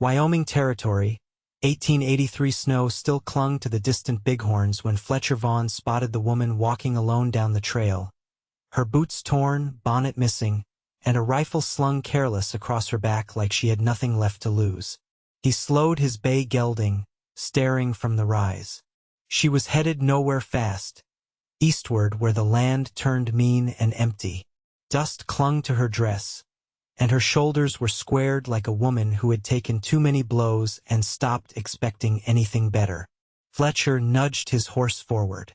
Wyoming Territory, 1883. Snow still clung to the distant bighorns when Fletcher Vaughn spotted the woman walking alone down the trail, her boots torn, bonnet missing, and a rifle slung careless across her back like she had nothing left to lose. He slowed his bay gelding, staring from the rise. She was headed nowhere fast, eastward where the land turned mean and empty. Dust clung to her dress, and her shoulders were squared like a woman who had taken too many blows and stopped expecting anything better. Fletcher nudged his horse forward.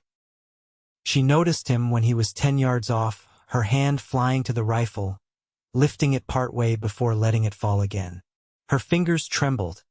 She noticed him when he was 10 yards off, her hand flying to the rifle, lifting it partway before letting it fall again. Her fingers trembled,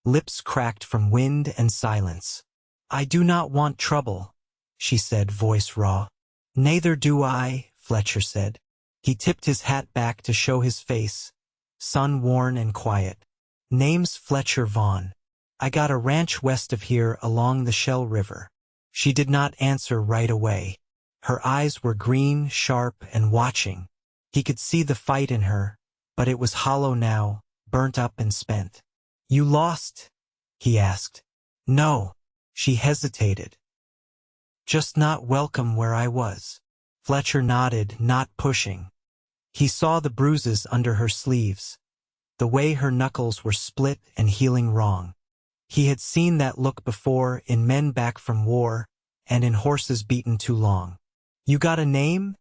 lips cracked from wind and silence. "I do not want trouble," she said, voice raw. "Neither do I," Fletcher said. He tipped his hat back to show his face, sun-worn and quiet. "Name's Fletcher Vaughn. I got a ranch west of here along the Shell River." She did not answer right away. Her eyes were green, sharp, and watching. He could see the fight in her, but it was hollow now, burnt up and spent. "You lost?" he asked. "No." She hesitated. "Just not welcome where I was." Fletcher nodded, not pushing. He saw the bruises under her sleeves, the way her knuckles were split and healing wrong. He had seen that look before in men back from war and in horses beaten too long. "You got a name?"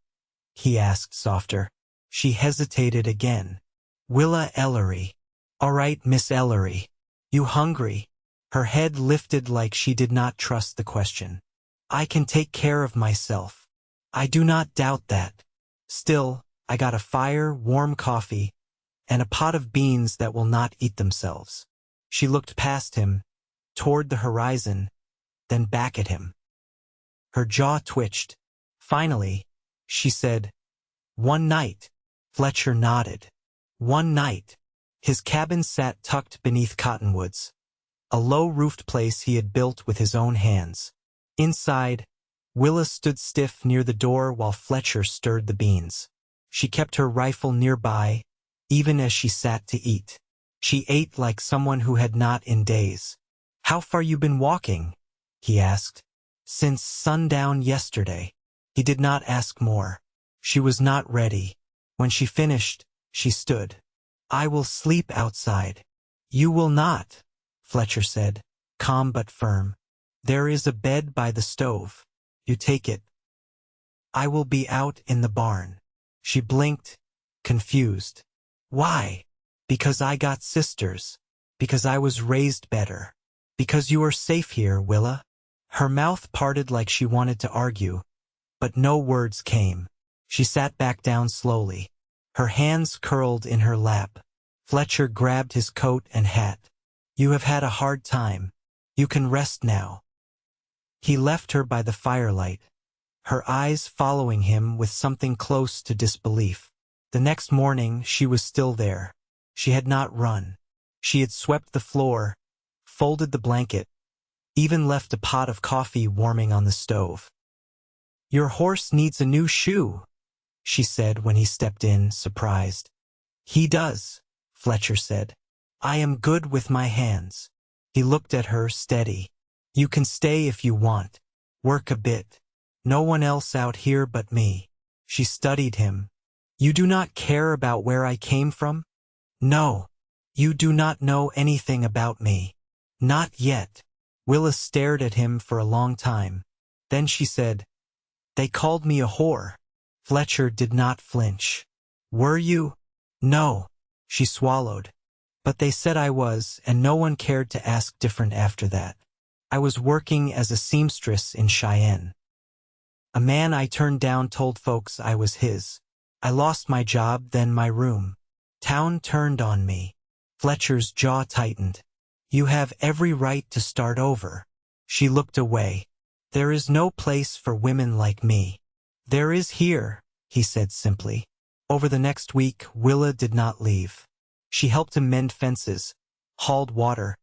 he asked softer. She hesitated again. "Willa Ellery." "All right, Miss Ellery. You hungry?" Her head lifted like she did not trust the question. "I can take care of myself." "I do not doubt that. Still, I got a fire, warm coffee, and a pot of beans that will not eat themselves." She looked past him, toward the horizon, then back at him. Her jaw twitched. Finally, she said, "One night." Fletcher nodded. "One night." His cabin sat tucked beneath cottonwoods, a low-roofed place he had built with his own hands. Inside, Willa stood stiff near the door while Fletcher stirred the beans. She kept her rifle nearby, even as she sat to eat. She ate like someone who had not in days. "How far you been walking?" he asked. "Since sundown yesterday." He did not ask more. She was not ready. When she finished, she stood. "I will sleep outside." "You will not," Fletcher said, calm but firm. "There is a bed by the stove. You take it. I will be out in the barn." She blinked, confused. "Why?" "Because I got sisters. Because I was raised better. Because you are safe here, Willa." Her mouth parted like she wanted to argue, but no words came. She sat back down slowly, her hands curled in her lap. Fletcher grabbed his coat and hat. "You have had a hard time. You can rest now." He left her by the firelight, her eyes following him with something close to disbelief. The next morning, she was still there. She had not run. She had swept the floor, folded the blanket, even left a pot of coffee warming on the stove. "Your horse needs a new shoe," she said when he stepped in, surprised. "He does," Fletcher said. "I am good with my hands." He looked at her, steady. "You can stay if you want. Work a bit. No one else out here but me." She studied him. "You do not care about where I came from?" "No. You do not know anything about me." "Not yet." Willa stared at him for a long time. Then she said, "They called me a whore." Fletcher did not flinch. "Were you?" "No." She swallowed. "But they said I was, and no one cared to ask different after that. I was working as a seamstress in Cheyenne. A man I turned down told folks I was his. I lost my job, then my room. Town turned on me." Fletcher's jaw tightened. "You have every right to start over." She looked away. "There is no place for women like me." "There is here," he said simply. Over the next week, Willa did not leave. She helped him mend fences, hauled water,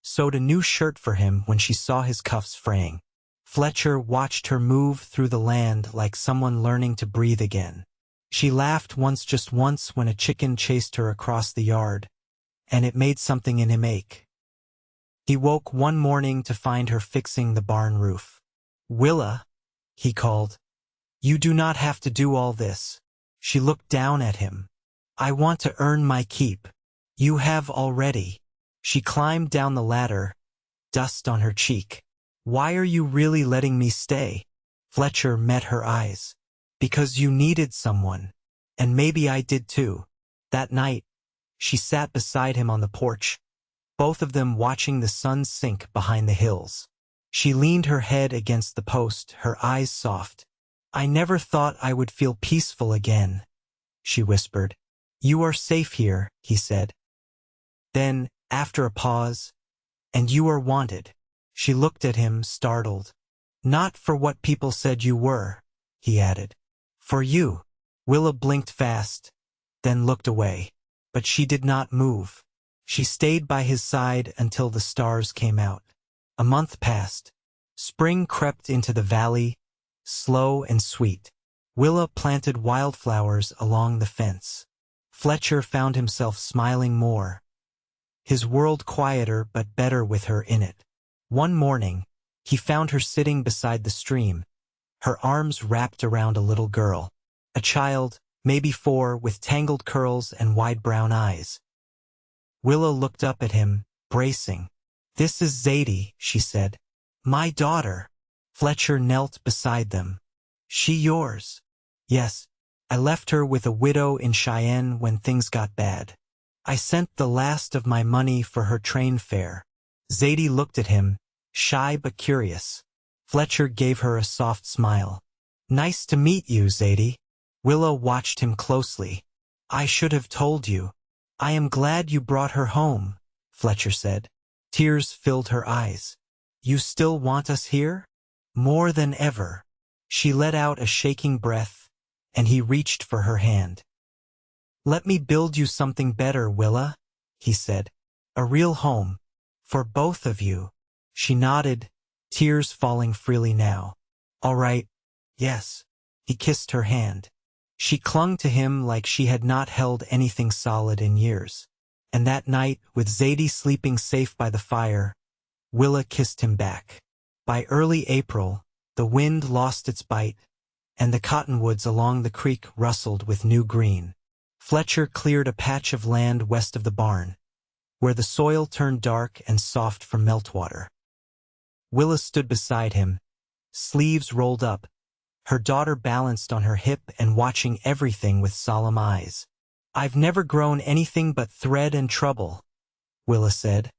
sewed a new shirt for him when she saw his cuffs fraying. Fletcher watched her move through the land like someone learning to breathe again. She laughed once, just once, when a chicken chased her across the yard, and it made something in him ache. He woke one morning to find her fixing the barn roof. "Willa," he called, "you do not have to do all this." She looked down at him. "I want to earn my keep." "You have already." She climbed down the ladder, dust on her cheek. "Why are you really letting me stay?" Fletcher met her eyes. "Because you needed someone. And maybe I did too." That night, she sat beside him on the porch, both of them watching the sun sink behind the hills. She leaned her head against the post, her eyes soft. "I never thought I would feel peaceful again," she whispered. "You are safe here," he said. Then, after a pause, "And you are wanted." She looked at him, startled. "Not for what people said you were," he added. "For you." Willa blinked fast, then looked away. But she did not move. She stayed by his side until the stars came out. A month passed. Spring crept into the valley, slow and sweet. Willa planted wildflowers along the fence. Fletcher found himself smiling more. His world quieter but better with her in it. One morning, he found her sitting beside the stream, her arms wrapped around a little girl. A child, maybe 4, with tangled curls and wide brown eyes. Willa looked up at him, bracing. "This is Zadie," she said. "My daughter." Fletcher knelt beside them. "She yours?" "Yes. I left her with a widow in Cheyenne when things got bad. I sent the last of my money for her train fare." Zadie looked at him, shy but curious. Fletcher gave her a soft smile. "Nice to meet you, Zadie." Willa watched him closely. "I should have told you." "I am glad you brought her home," Fletcher said. Tears filled her eyes. "You still want us here?" "More than ever." She let out a shaking breath, and he reached for her hand. "Let me build you something better, Willa," he said. "A real home. For both of you." She nodded, tears falling freely now. "All right. Yes." He kissed her hand. She clung to him like she had not held anything solid in years. And that night, with Zadie sleeping safe by the fire, Willa kissed him back. By early April, the wind lost its bite, and the cottonwoods along the creek rustled with new green. Fletcher cleared a patch of land west of the barn, where the soil turned dark and soft from meltwater. Willa stood beside him, sleeves rolled up, her daughter balanced on her hip and watching everything with solemn eyes. "I've never grown anything but thread and trouble," Willa said,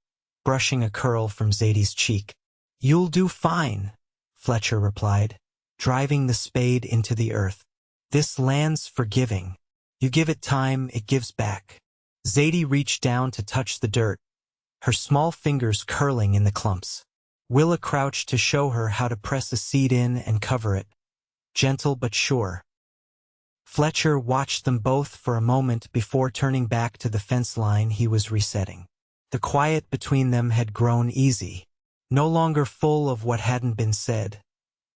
brushing a curl from Zadie's cheek. "You'll do fine," Fletcher replied, driving the spade into the earth. "This land's forgiving. You give it time, it gives back." Zadie reached down to touch the dirt, her small fingers curling in the clumps. Willa crouched to show her how to press a seed in and cover it, gentle but sure. Fletcher watched them both for a moment before turning back to the fence line he was resetting. The quiet between them had grown easy, no longer full of what hadn't been said,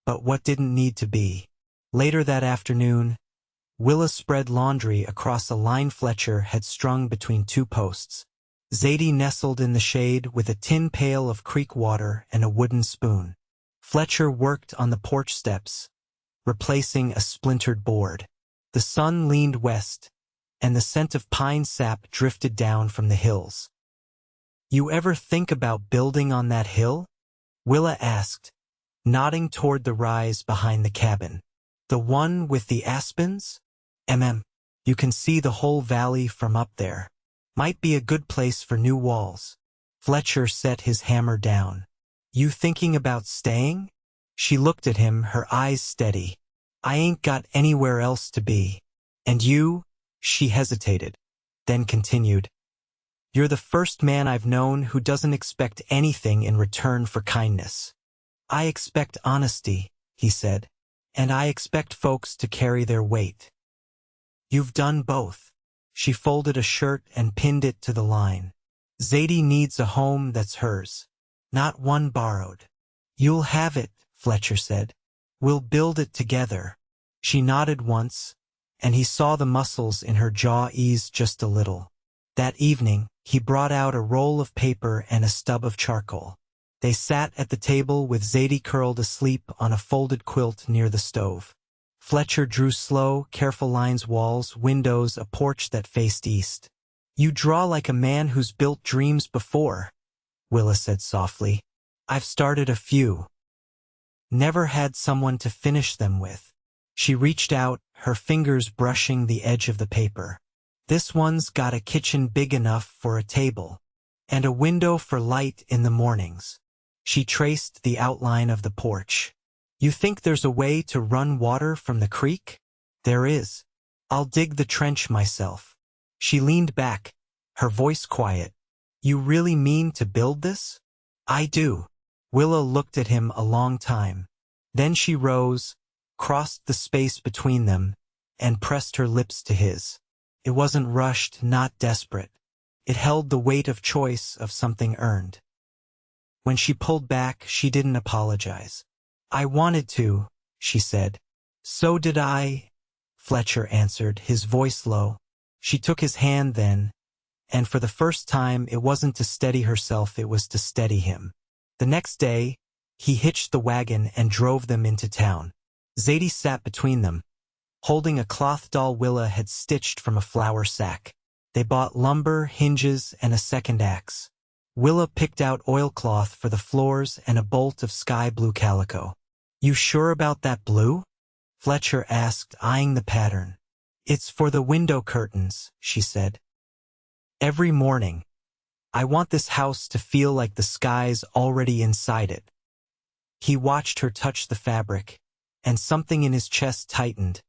but what didn't need to be. Later that afternoon, Willa spread laundry across a line Fletcher had strung between 2 posts. Zadie nestled in the shade with a tin pail of creek water and a wooden spoon. Fletcher worked on the porch steps, replacing a splintered board. The sun leaned west, and the scent of pine sap drifted down from the hills. "You ever think about building on that hill?" Willa asked, nodding toward the rise behind the cabin. "The one with the aspens?" You can see the whole valley from up there. Might be a good place for new walls." Fletcher set his hammer down. "You thinking about staying?" She looked at him, her eyes steady. "I ain't got anywhere else to be." "And you?" She hesitated, then continued. "You're the first man I've known who doesn't expect anything in return for kindness." "I expect honesty," he said, "and I expect folks to carry their weight." "You've done both." She folded a shirt and pinned it to the line. "Zadie needs a home that's hers, not one borrowed." "You'll have it," Fletcher said. "We'll build it together." She nodded once, and he saw the muscles in her jaw ease just a little. That evening, He brought out a roll of paper and a stub of charcoal. They sat at the table with Zadie curled asleep on a folded quilt near the stove. Fletcher drew slow, careful lines, walls, windows, a porch that faced east. "You draw like a man who's built dreams before," Willa said softly. "I've started a few. Never had someone to finish them with." She reached out, her fingers brushing the edge of the paper. "This one's got a kitchen big enough for a table, and a window for light in the mornings." She traced the outline of the porch. "You think there's a way to run water from the creek?" "There is. I'll dig the trench myself." She leaned back, her voice quiet. "You really mean to build this?" "I do." Willa looked at him a long time. Then she rose, crossed the space between them, and pressed her lips to his. It wasn't rushed, not desperate. It held the weight of choice, of something earned. When she pulled back, she didn't apologize. "I wanted to," she said. "So did I," Fletcher answered, his voice low. She took his hand then, and for the first time it wasn't to steady herself, it was to steady him. The next day, he hitched the wagon and drove them into town. Zadie sat between them, holding a cloth doll Willa had stitched from a flour sack. They bought lumber, hinges, and a second axe. Willa picked out oilcloth for the floors and a bolt of sky blue calico. "You sure about that blue?" Fletcher asked, eyeing the pattern. "It's for the window curtains," she said. "Every morning, I want this house to feel like the sky's already inside it." He watched her touch the fabric, and something in his chest tightened,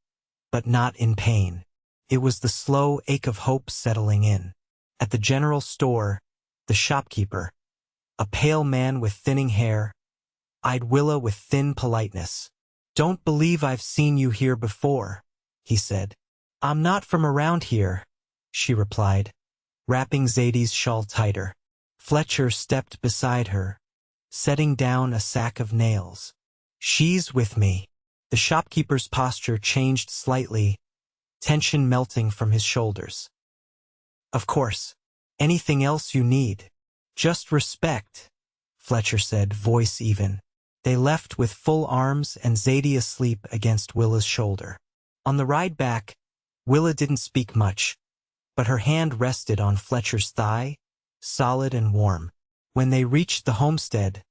but not in pain. It was the slow ache of hope settling in. At the general store, the shopkeeper, a pale man with thinning hair, eyed Willa with thin politeness. "Don't believe I've seen you here before," he said. "I'm not from around here," she replied, wrapping Zadie's shawl tighter. Fletcher stepped beside her, setting down a sack of nails. "She's with me." The shopkeeper's posture changed slightly, tension melting from his shoulders. "Of course. Anything else you need?" "Just respect," Fletcher said, voice even. They left with full arms and Zadie asleep against Willa's shoulder. On the ride back, Willa didn't speak much, but her hand rested on Fletcher's thigh, solid and warm. When they reached the homestead,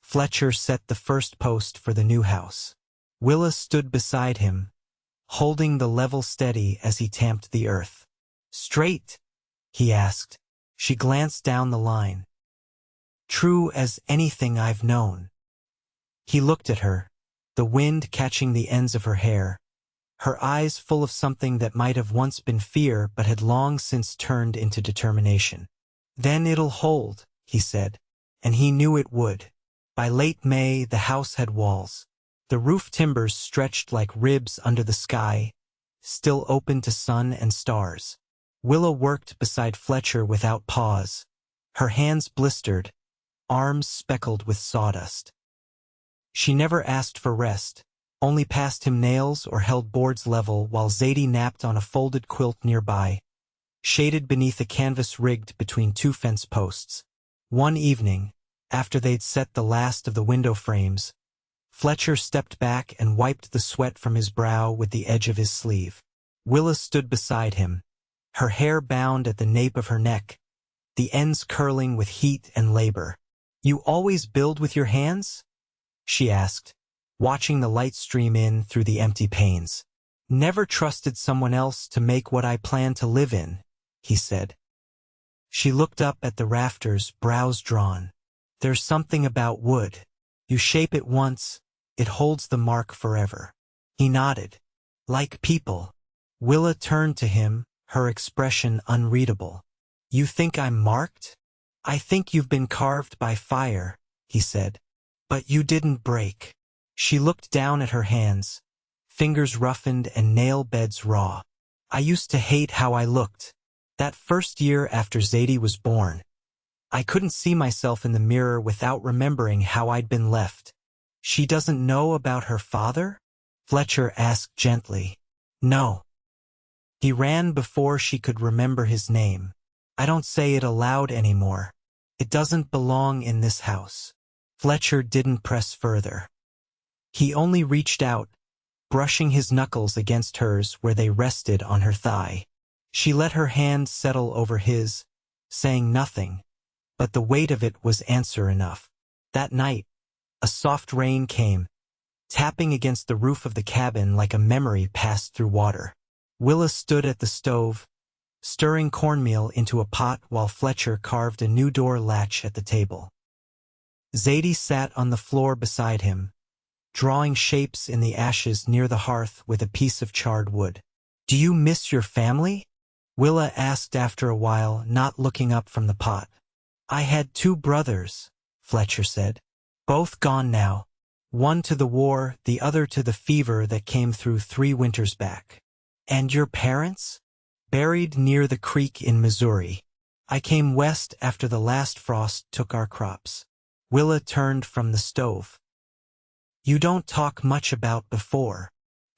Fletcher set the first post for the new house. Willa stood beside him, holding the level steady as he tamped the earth. "Straight?" he asked. She glanced down the line. "True as anything I've known." He looked at her, the wind catching the ends of her hair, her eyes full of something that might have once been fear but had long since turned into determination. "Then it'll hold," he said, and he knew it would. By late May, the house had walls. The roof timbers stretched like ribs under the sky, still open to sun and stars. Willa worked beside Fletcher without pause, her hands blistered, arms speckled with sawdust. She never asked for rest, only passed him nails or held boards level while Zadie napped on a folded quilt nearby, shaded beneath a canvas rigged between two fence posts. One evening, after they'd set the last of the window frames, Fletcher stepped back and wiped the sweat from his brow with the edge of his sleeve. Willa stood beside him, her hair bound at the nape of her neck, the ends curling with heat and labor. "You always build with your hands?" she asked, watching the light stream in through the empty panes. "Never trusted someone else to make what I plan to live in," he said. She looked up at the rafters, brows drawn. "There's something about wood. You shape it once, it holds the mark forever." He nodded. "Like people." Willa turned to him, her expression unreadable. "You think I'm marked?" "I think you've been carved by fire," he said. "But you didn't break." She looked down at her hands, fingers roughened and nail beds raw. "I used to hate how I looked. That first year after Zadie was born, I couldn't see myself in the mirror without remembering how I'd been left." "She doesn't know about her father?" Fletcher asked gently. "No. He ran before she could remember his name. I don't say it aloud anymore. It doesn't belong in this house. Fletcher didn't press further. He only reached out, brushing his knuckles against hers where they rested on her thigh. She let her hand settle over his, saying nothing, but the weight of it was answer enough. That night, a soft rain came, tapping against the roof of the cabin like a memory passed through water. Willa stood at the stove, stirring cornmeal into a pot while Fletcher carved a new door latch at the table. Zadie sat on the floor beside him, drawing shapes in the ashes near the hearth with a piece of charred wood. "Do you miss your family?" Willa asked after a while, not looking up from the pot. "I had 2 brothers," Fletcher said. "Both gone now. One to the war, the other to the fever that came through 3 winters back." "And your parents?" "Buried near the creek in Missouri. I came west after the last frost took our crops." Willa turned from the stove. "You don't talk much about before.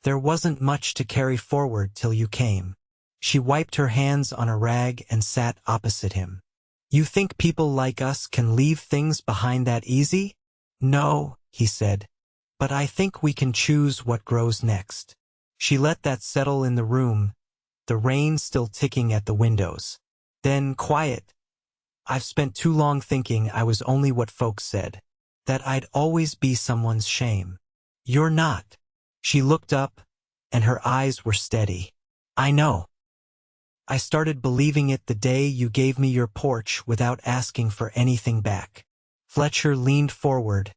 There wasn't much to carry forward till you came." She wiped her hands on a rag and sat opposite him. "You think people like us can leave things behind that easy?" "No," he said, "but I think we can choose what grows next." She let that settle in the room, the rain still ticking at the windows. Then, quiet, "I've spent too long thinking I was only what folks said, that I'd always be someone's shame. You're not." She looked up, and her eyes were steady. "I know. I started believing it the day you gave me your porch without asking for anything back." Fletcher leaned forward,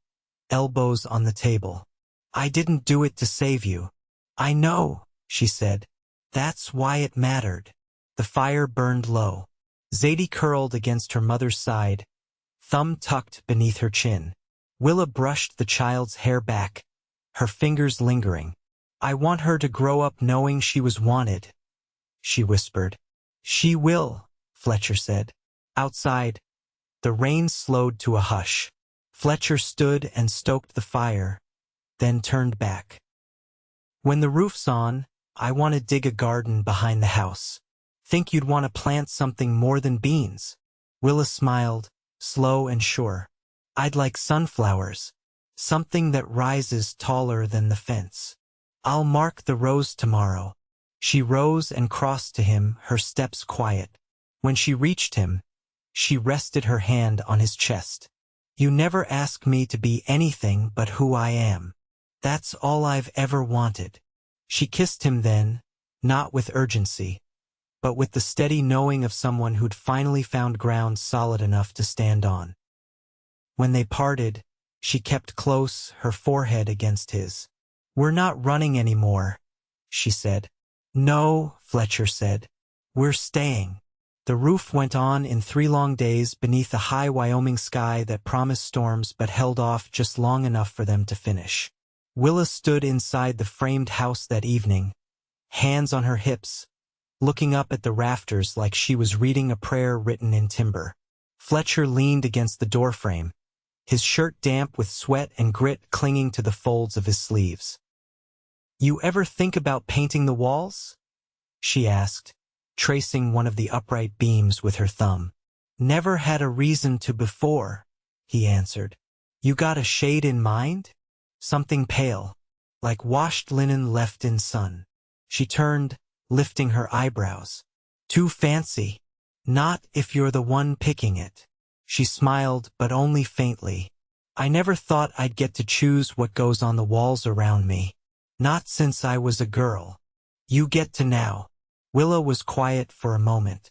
elbows on the table. "I didn't do it to save you." "I know," she said. "That's why it mattered." The fire burned low. Zadie curled against her mother's side, thumb tucked beneath her chin. Willa brushed the child's hair back, her fingers lingering. "I want her to grow up knowing she was wanted," she whispered. "She will," Fletcher said. Outside, the rain slowed to a hush. Fletcher stood and stoked the fire, then turned back. "When the roof's on, I want to dig a garden behind the house. Think you'd want to plant something more than beans?" Willa smiled, slow and sure. "I'd like sunflowers, something that rises taller than the fence. I'll mark the rows tomorrow." She rose and crossed to him, her steps quiet. When she reached him, she rested her hand on his chest. "You never ask me to be anything but who I am. That's all I've ever wanted." She kissed him then, not with urgency, but with the steady knowing of someone who'd finally found ground solid enough to stand on. When they parted, she kept close, her forehead against his. "We're not running anymore," she said. "No," Fletcher said. "We're staying." The roof went on in 3 long days beneath a high Wyoming sky that promised storms but held off just long enough for them to finish. Willa stood inside the framed house that evening, hands on her hips, looking up at the rafters like she was reading a prayer written in timber. Fletcher leaned against the doorframe, his shirt damp with sweat and grit clinging to the folds of his sleeves. "You ever think about painting the walls?" she asked, tracing one of the upright beams with her thumb. "Never had a reason to before," he answered. "You got a shade in mind? Something pale, like washed linen left in sun." She turned, lifting her eyebrows. "Too fancy." "Not if you're the one picking it." She smiled, but only faintly. "I never thought I'd get to choose what goes on the walls around me. Not since I was a girl. You get to now." Willa was quiet for a moment.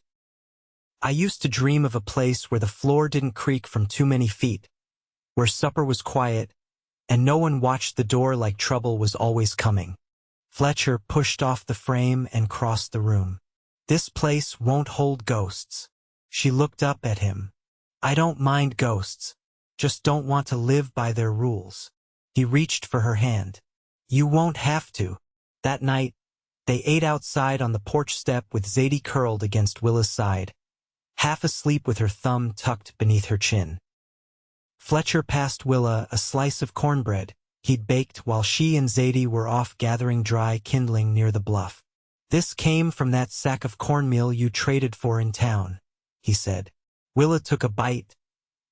"I used to dream of a place where the floor didn't creak from too many feet, where supper was quiet, and no one watched the door like trouble was always coming." Fletcher pushed off the frame and crossed the room. "This place won't hold ghosts." She looked up at him. "I don't mind ghosts, just don't want to live by their rules." He reached for her hand. "You won't have to." That night, they ate outside on the porch step with Zadie curled against Willa's side, half asleep with her thumb tucked beneath her chin. Fletcher passed Willa a slice of cornbread he'd baked while she and Zadie were off gathering dry kindling near the bluff. "This came from that sack of cornmeal you traded for in town," he said. Willa took a bite,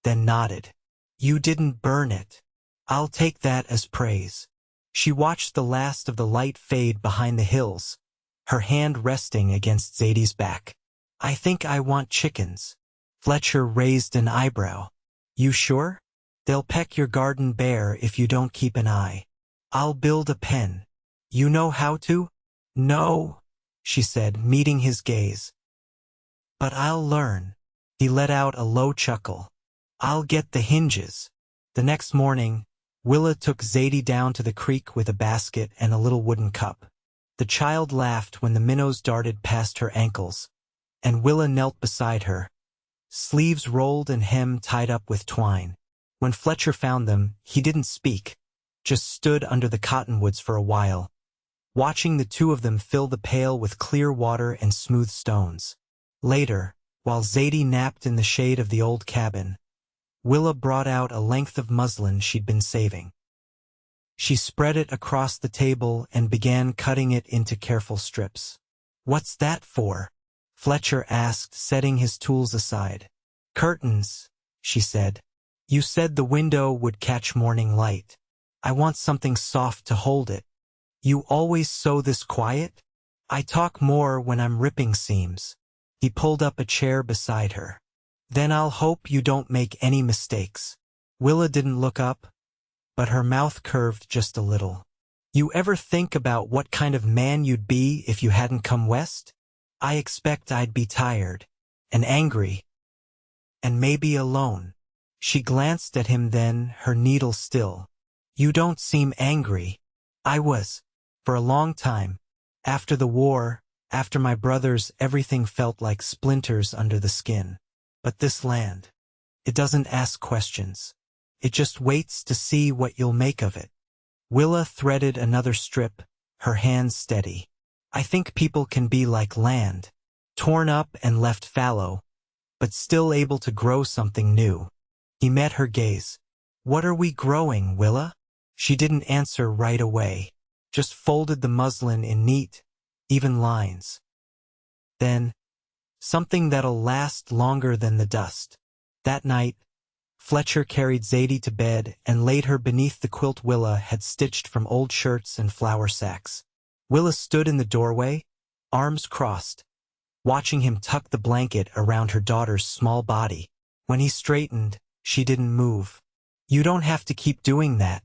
then nodded. You didn't burn it. I'll take that as praise. She watched the last of the light fade behind the hills, her hand resting against Zadie's back. I think I want chickens. Fletcher raised an eyebrow. You sure? They'll peck your garden bare if you don't keep an eye. I'll build a pen. You know how to? No, she said, meeting his gaze. But I'll learn. He let out a low chuckle. I'll get the hinges. The next morning, Willa took Zadie down to the creek with a basket and a little wooden cup. The child laughed when the minnows darted past her ankles, and Willa knelt beside her, sleeves rolled and hem tied up with twine. When Fletcher found them, he didn't speak, just stood under the cottonwoods for a while, watching the two of them fill the pail with clear water and smooth stones. Later, while Zadie napped in the shade of the old cabin, Willa brought out a length of muslin she'd been saving. She spread it across the table and began cutting it into careful strips. What's that for? Fletcher asked, setting his tools aside. Curtains, she said. You said the window would catch morning light. I want something soft to hold it. You always sew this quiet? I talk more when I'm ripping seams. He pulled up a chair beside her. Then I'll hope you don't make any mistakes. Willa didn't look up, but her mouth curved just a little. You ever think about what kind of man you'd be if you hadn't come west? I expect I'd be tired, and angry, and maybe alone. She glanced at him then, her needle still. You don't seem angry. I was. For a long time. After the war, after my brothers, everything felt like splinters under the skin. But this land, it doesn't ask questions. It just waits to see what you'll make of it. Willa threaded another strip, her hands steady. I think people can be like land, torn up and left fallow, but still able to grow something new. He met her gaze. What are we growing, Willa? She didn't answer right away, just folded the muslin in neat, even lines. Then, something that'll last longer than the dust. That night, Fletcher carried Zadie to bed and laid her beneath the quilt Willa had stitched from old shirts and flour sacks. Willa stood in the doorway, arms crossed, watching him tuck the blanket around her daughter's small body. When he straightened, she didn't move. You don't have to keep doing that,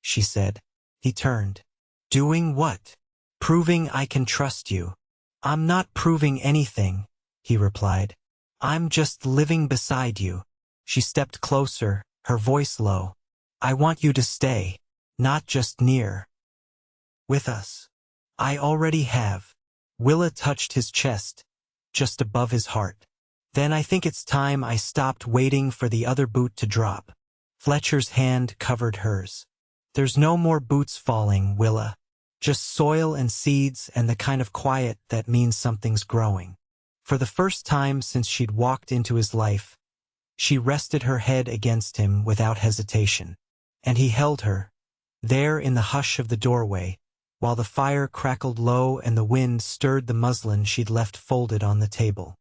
she said. He turned. Doing what? Proving I can trust you. I'm not proving anything, he replied. I'm just living beside you. She stepped closer, her voice low. I want you to stay, not just near. With us. I already have. Willa touched his chest, just above his heart. Then I think it's time I stopped waiting for the other boot to drop. Fletcher's hand covered hers. There's no more boots falling, Willa. Just soil and seeds and the kind of quiet that means something's growing. For the first time since she'd walked into his life, she rested her head against him without hesitation. And he held her, there in the hush of the doorway, while the fire crackled low and the wind stirred the muslin she'd left folded on the table.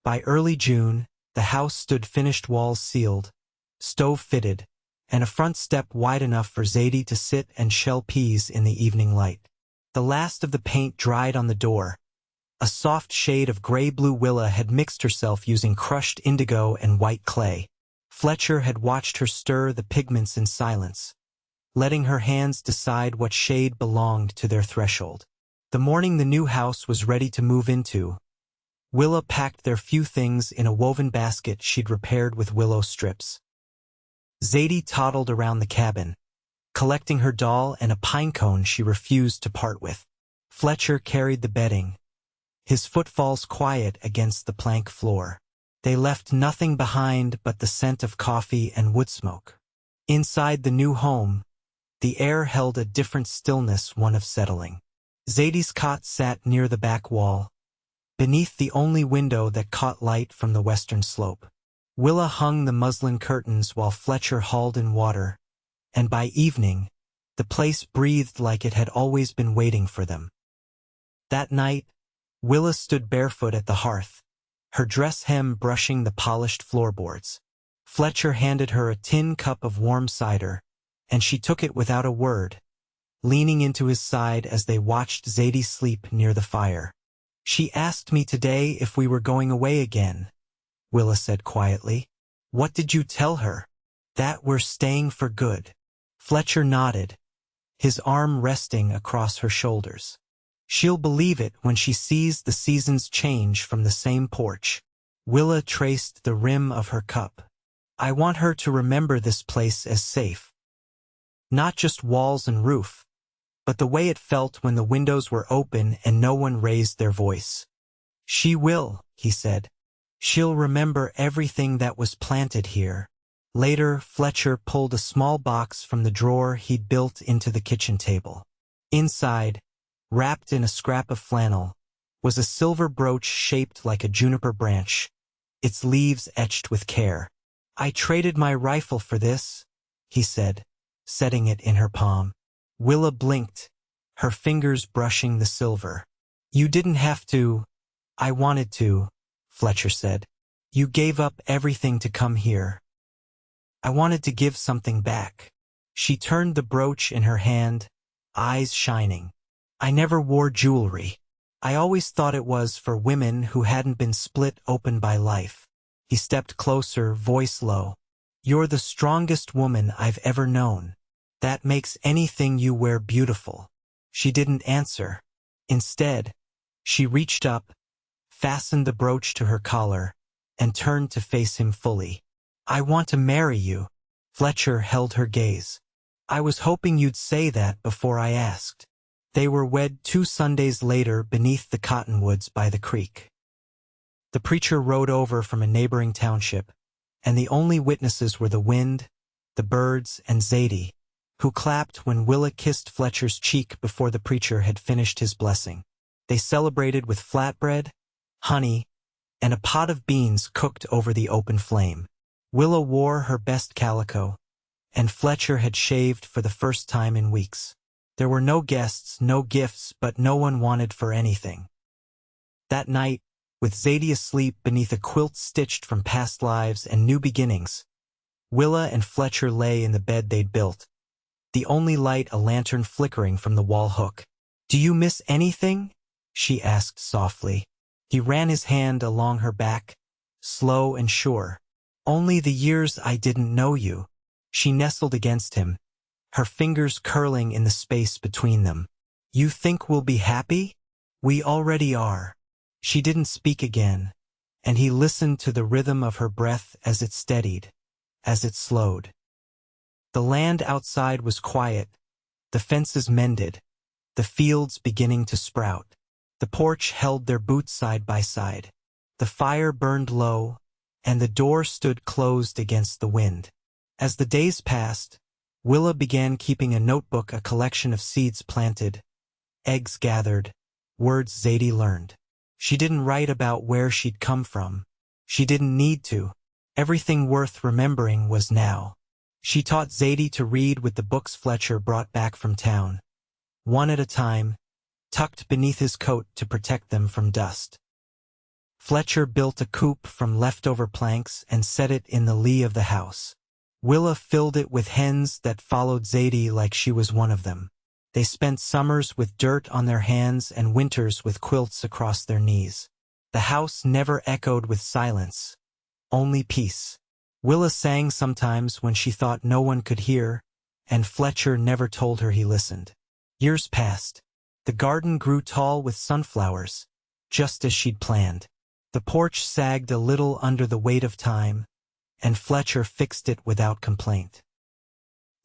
By early June, the house stood finished, walls sealed, stove fitted, and a front step wide enough for Zadie to sit and shell peas in the evening light. The last of the paint dried on the door. A soft shade of gray-blue Willa had mixed herself using crushed indigo and white clay. Fletcher had watched her stir the pigments in silence, letting her hands decide what shade belonged to their threshold. The morning the new house was ready to move into, Willa packed their few things in a woven basket she'd repaired with willow strips. Zadie toddled around the cabin, collecting her doll and a pine cone she refused to part with. Fletcher carried the bedding, his footfalls quiet against the plank floor. They left nothing behind but the scent of coffee and wood smoke. Inside the new home, the air held a different stillness, one of settling. Zadie's cot sat near the back wall, beneath the only window that caught light from the western slope. Willa hung the muslin curtains while Fletcher hauled in water, and by evening, the place breathed like it had always been waiting for them. That night, Willa stood barefoot at the hearth, her dress hem brushing the polished floorboards. Fletcher handed her a tin cup of warm cider, and she took it without a word, leaning into his side as they watched Zadie sleep near the fire. "She asked me today if we were going away again," Willa said quietly. "What did you tell her?" "That we're staying for good." Fletcher nodded, his arm resting across her shoulders. "She'll believe it when she sees the seasons change from the same porch." Willa traced the rim of her cup. "I want her to remember this place as safe. Not just walls and roof, but the way it felt when the windows were open and no one raised their voice." "She will," he said. "She'll remember everything that was planted here." Later, Fletcher pulled a small box from the drawer he'd built into the kitchen table. Inside, wrapped in a scrap of flannel, was a silver brooch shaped like a juniper branch, its leaves etched with care. "I traded my rifle for this," he said, setting it in her palm. Willa blinked, her fingers brushing the silver. "You didn't have to." "I wanted to," Fletcher said. "You gave up everything to come here. I wanted to give something back." She turned the brooch in her hand, eyes shining. "I never wore jewelry. I always thought it was for women who hadn't been split open by life." He stepped closer, voice low. "You're the strongest woman I've ever known. That makes anything you wear beautiful." She didn't answer. Instead, she reached up, fastened the brooch to her collar, and turned to face him fully. "I want to marry you." Fletcher held her gaze. "I was hoping you'd say that before I asked." They were wed 2 Sundays later beneath the cottonwoods by the creek. The preacher rode over from a neighboring township, and the only witnesses were the wind, the birds, and Zadie, who clapped when Willa kissed Fletcher's cheek before the preacher had finished his blessing. They celebrated with flatbread, honey, and a pot of beans cooked over the open flame. Willa wore her best calico, and Fletcher had shaved for the first time in weeks. There were no guests, no gifts, but no one wanted for anything. That night, with Zadie asleep beneath a quilt stitched from past lives and new beginnings, Willa and Fletcher lay in the bed they'd built, the only light a lantern flickering from the wall hook. "Do you miss anything?" she asked softly. He ran his hand along her back, slow and sure. "Only the years I didn't know you." She nestled against him, her fingers curling in the space between them. "You think we'll be happy?" "We already are." She didn't speak again, and he listened to the rhythm of her breath as it steadied, as it slowed. The land outside was quiet, the fences mended, the fields beginning to sprout. The porch held their boots side by side. The fire burned low, and the door stood closed against the wind. As the days passed, Willa began keeping a notebook, a collection of seeds planted, eggs gathered, words Zadie learned. She didn't write about where she'd come from. She didn't need to. Everything worth remembering was now. She taught Zadie to read with the books Fletcher brought back from town, one at a time, tucked beneath his coat to protect them from dust. Fletcher built a coop from leftover planks and set it in the lee of the house. Willa filled it with hens that followed Zadie like she was one of them. They spent summers with dirt on their hands and winters with quilts across their knees. The house never echoed with silence, only peace. Willa sang sometimes when she thought no one could hear, and Fletcher never told her he listened. Years passed. The garden grew tall with sunflowers, just as she'd planned. The porch sagged a little under the weight of time, and Fletcher fixed it without complaint.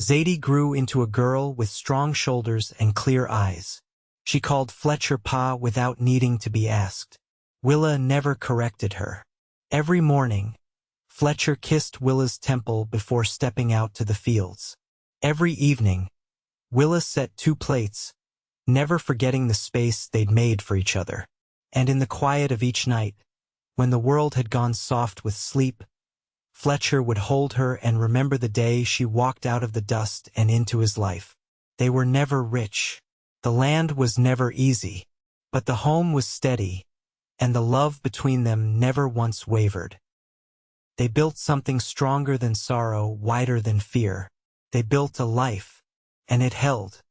Zadie grew into a girl with strong shoulders and clear eyes. She called Fletcher Pa without needing to be asked. Willa never corrected her. Every morning, Fletcher kissed Willa's temple before stepping out to the fields. Every evening, Willa set 2 plates, never forgetting the space they'd made for each other. And in the quiet of each night, when the world had gone soft with sleep, Fletcher would hold her and remember the day she walked out of the dust and into his life. They were never rich. The land was never easy. But the home was steady, and the love between them never once wavered. They built something stronger than sorrow, wider than fear. They built a life, and it held.